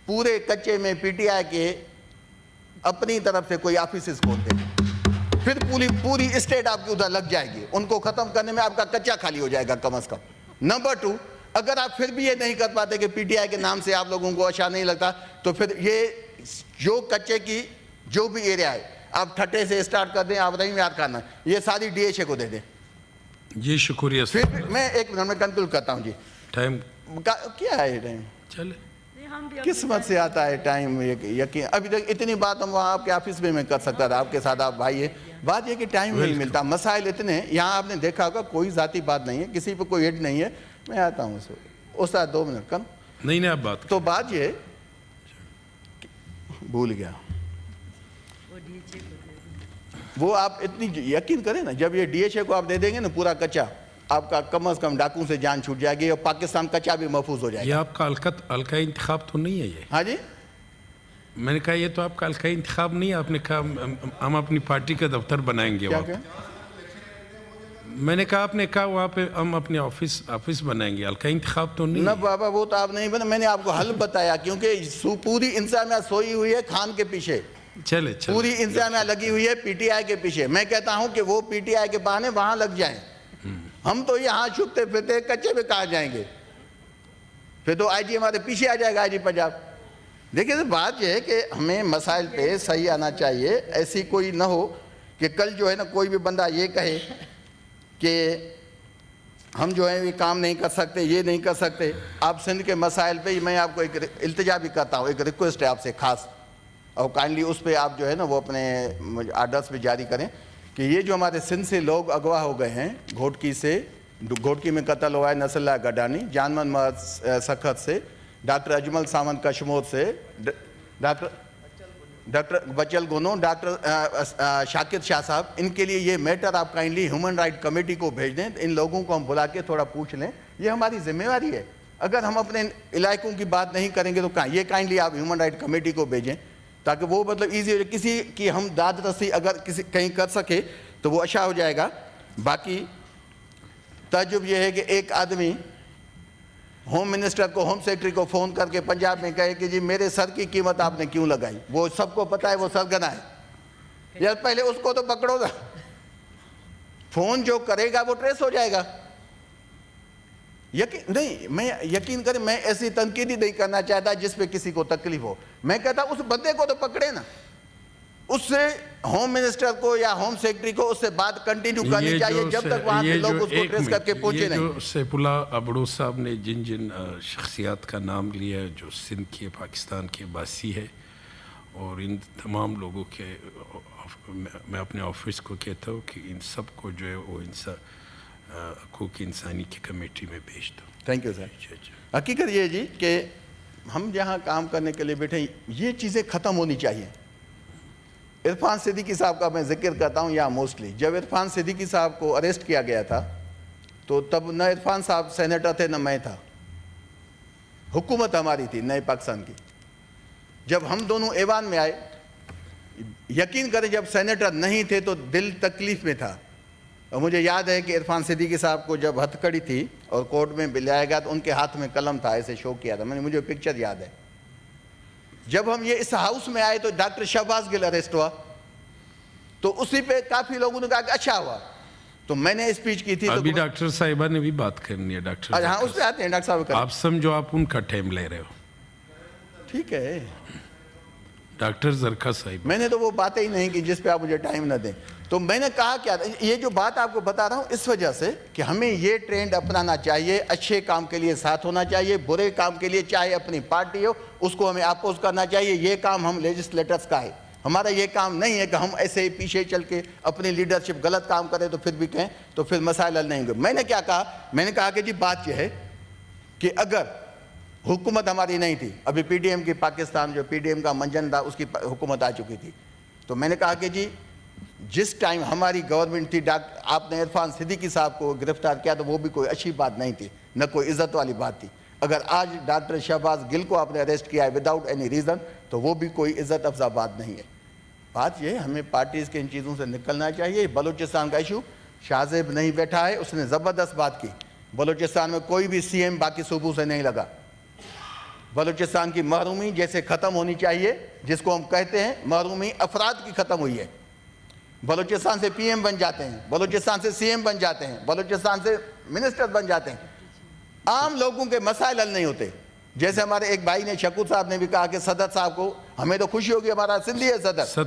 پورے کچے میں پی ٹی آئی کے اپنی طرف سے کوئی آفیسز کھولتے ہیں، پھر پوری اسٹیٹ آپ کی ادھر لگ جائے گی، ان کو ختم کرنے میں آپ کا کچا خالی ہو جائے گا کم از کم۔ نمبر 2، اگر آپ پھر بھی یہ نہیں کر پاتے کہ پی ٹی آئی کے نام سے آپ لوگوں کو اچھا نہیں لگتا، تو پھر یہ جو کچے کی جو بھی ایریا ہے آپ ٹھٹے سے اسٹارٹ کر دیں، آپ رحیم یاد کرنا، یہ ساری ڈی ایچ اے کو دے دیں۔ جی شکریہ پھر سر، میں ایک منٹ میں کنکلوڈ کرتا ہوں۔ جی ٹائم کیا ہے ٹائم؟ چلے قسمت سے آتا ہے ٹائم، یقین ابھی تک اتنی بات ہم وہاں آپ کے آفس میں کر سکتا تھا، آپ کے ساتھ آپ بھائی ہیں، بات یہ کہ ٹائم نہیں ملتا، مسائل اتنے، یہاں آپ نے دیکھا ہوگا کوئی ذاتی بات نہیں ہے، کسی پہ کوئی ہٹ نہیں ہے۔ میں آتا ہوں استاد 2 منٹ کم نہیں آپ بات تو بات یہ بھول گیا، وہ آپ اتنی یقین کریں نا، جب یہ ڈی ایچ اے کو آپ دے دیں گے نا پورا کچا، آپ کا کم از کم ڈاکوں سے جان چھوٹ جائے گی اور پاکستان کچا بھی محفوظ ہو جائے یہ گا۔ آپ کا حلقہ انتخاب تو نہیں ہے یہ؟ ہاں جی، میں نے کہا یہ تو آپ کا حلقہ انتخاب نہیں ہے، آپ نے کہا ہم اپنی پارٹی کا دفتر بنائیں گے کیا وہاں پہ۔ میں نے کہا آپ نے کہا وہاں پہ ہم اپنے آفس بنائیں گے، حلقہ انتخاب تو نہیں نہ ہے۔ بابا وہ تو آپ نہیں بنا، میں نے آپ کو حل بتایا، کیونکہ پوری انتظامیہ سوئی ہوئی ہے خان کے پیچھے، چلے پوری انتظامیہ لگی ہوئی ہے پی ٹی آئی کے پیچھے۔ میں کہتا ہوں کہ وہ پی ٹی آئی کے بہانے وہاں لگ جائیں، ہم تو یہاں چھپتے پھرتے کچے پہ کہاں جائیں گے؟ پھر تو آئی جی ہمارے پیچھے آ جائے گا، آئی جی پنجاب۔ دیکھیں بات یہ ہے کہ ہمیں مسائل پہ صحیح آنا چاہیے، ایسی کوئی نہ ہو کہ کل جو ہے نا کوئی بھی بندہ یہ کہے کہ ہم جو ہے یہ کام نہیں کر سکتے، یہ نہیں کر سکتے۔ آپ سندھ کے مسائل پہ میں آپ کو ایک التجا بھی کرتا ہوں، ایک ریکویسٹ ہے آپ سے خاص، اور کائنڈلی اس پہ آپ جو ہے نا وہ اپنے آرڈرز بھی جاری کریں کہ یہ جو ہمارے سندھ سے لوگ اغوا ہو گئے ہیں، گھوٹکی میں قتل ہوا ہے نصر اللہ گڈانی، جانمن محمد سخت سے، ڈاکٹر اجمل ساونت کشمور سے، ڈاکٹر بچل گونو، ڈاکٹر شاکر شاہ صاحب، ان کے لیے یہ میٹر آپ کائنڈلی ہیومن رائٹ کمیٹی کو بھیج دیں، ان لوگوں کو ہم بلا کے تھوڑا پوچھ لیں، یہ ہماری ذمہ داری ہے۔ اگر ہم اپنے علاقوں کی بات نہیں کریں گے تو کہاں، یہ کائنڈلی آپ ہیومن رائٹ کمیٹی کو بھیجیں تاکہ وہ ایزی ہو جائے، کسی کی ہم داد رسی اگر کہیں کر سکے تو وہ اچھا ہو جائے گا۔ باقی تعجب یہ ہے کہ ایک آدمی ہوم منسٹر کو، ہوم سیکرٹری کو فون کر کے پنجاب میں کہے کہ جی میرے سر کی قیمت آپ نے کیوں لگائی؟ وہ سب کو پتا ہے وہ سرگنا ہے، یار پہلے اس کو تو پکڑو گا، فون جو کرے گا وہ ٹریس ہو جائے گا۔ نہیں، میں یقین کریں میں ایسی تنقیدی نہیں کرنا چاہتا جس پہ کسی کو تکلیف ہو، میں کہتا اس بندے کو تو پکڑے نا، اس سے ہوم منسٹر کو یا ہوم سیکرٹری کو اس سے بات کنٹینیو کرنی چاہیے جب تک وہاں کے لوگ اس کو ٹریس کر کے پہنچے نہیں۔ یہ جو سیف اللہ ابڑو صاحب نے جن شخصیات کا نام لیا ہے جو سندھ کے پاکستان کے باسی ہے، اور ان تمام لوگوں کے میں اپنے آفس کو کہتا ہوں کہ ان سب کو جو ہے وہ حقوق انسانی کی کمیٹی میں بھیج دو۔ Thank you sir. حقیقت یہ جی کہ ہم جہاں کام کرنے کے لیے بیٹھے یہ چیزیں ختم ہونی چاہیے۔ عرفان صدیقی صاحب کا میں ذکر کرتا ہوں یا موسٹلی، جب عرفان صدیقی صاحب کو اریسٹ کیا گیا تھا تو تب نہ عرفان صاحب سینیٹر تھے نہ میں تھا، حکومت ہماری تھی نئے پاکستان کی۔ جب ہم دونوں ایوان میں آئے، یقین کریں جب سینیٹر نہیں تھے تو دل تکلیف میں تھا، اور مجھے یاد ہے کہ عرفان صدیقی صاحب کو جب ہتھ کڑی تھی اور کورٹ میں بلایا گیا تو ان کے ہاتھ میں قلم تھا، ایسے شو کیا تھا، مجھے پکچر یاد ہے۔ جب ہم یہ اس ہاؤس میں آئے تو ڈاکٹر شہباز گل اریسٹ ہوا، تو اسی پہ کافی لوگوں نے کہا کہ اچھا ہوا، تو میں نے اسپیچ کی تھی۔ ابھی ڈاکٹر صاحبہ نے بھی بات کرنی ہے، ڈاکٹر ہاں اس پہ آتے ہیں ڈاکٹر صاحب۔ آپ سمجھو آپ ان کا ٹائم لے رہے ہو۔ ٹھیک ہے ڈاکٹر زرکا صاحب، میں نے تو وہ باتیں ہی نہیں کی جس پہ آپ مجھے ٹائم نہ دیں، تو میں نے کہا کیا یہ جو بات آپ کو بتا رہا ہوں اس وجہ سے کہ ہمیں یہ ٹرینڈ اپنانا چاہیے، اچھے کام کے لیے ساتھ ہونا چاہیے، برے کام کے لیے چاہے اپنی پارٹی ہو اس کو ہمیں اپوز کرنا چاہیے۔ یہ کام ہم لیجسلیٹرز کا ہے، ہمارا یہ کام نہیں ہے کہ ہم ایسے ہی پیچھے چل کے اپنی لیڈرشپ غلط کام کریں تو پھر بھی کہیں تو پھر مسائل حل نہیں ہوں گے۔ میں نے کیا کہا، میں نے کہا کہ جی بات یہ ہے کہ اگر حکومت ہماری نہیں تھی، ابھی پی ڈی ایم کی پاکستان جو پی ڈی ایم کا منجن تھا اس کی حکومت آ چکی تھی، تو میں نے کہا کہ جی جس ٹائم ہماری گورنمنٹ تھی آپ نے عرفان صدیقی صاحب کو گرفتار کیا تو وہ بھی کوئی اچھی بات نہیں تھی، نہ کوئی عزت والی بات تھی۔ اگر آج ڈاکٹر شہباز گل کو آپ نے اریسٹ کیا ہے وداؤٹ اینی ریزن تو وہ بھی کوئی عزت افزا بات نہیں ہے۔ بات یہ ہمیں پارٹیز کے ان چیزوں سے نکلنا چاہیے۔ بلوچستان کا ایشو، شاہ زیب نہیں بیٹھا ہے، اس نے زبردست بات کی، بلوچستان میں کوئی بھی سی ایم باقی صوبوں سے نہیں لگا، بلوچستان کی محرومی جیسے ختم ہونی چاہیے، جس کو ہم کہتے ہیں محرومی افراد کی ختم ہوئی ہے. بلوچستان سے پی ایم بن جاتے ہیں، بلوچستان سے سی ایم بن جاتے ہیں، بلوچستان سے منسٹر بن جاتے ہیں. عام لوگوں کے مسائل حل نہیں ہوتے. جیسے ہمارے ایک بھائی نے، شکور صاحب نے بھی کہا کہ صدر صاحب کو، ہمیں تو خوشی ہوگی، ہمارا سندھی ہے صدر.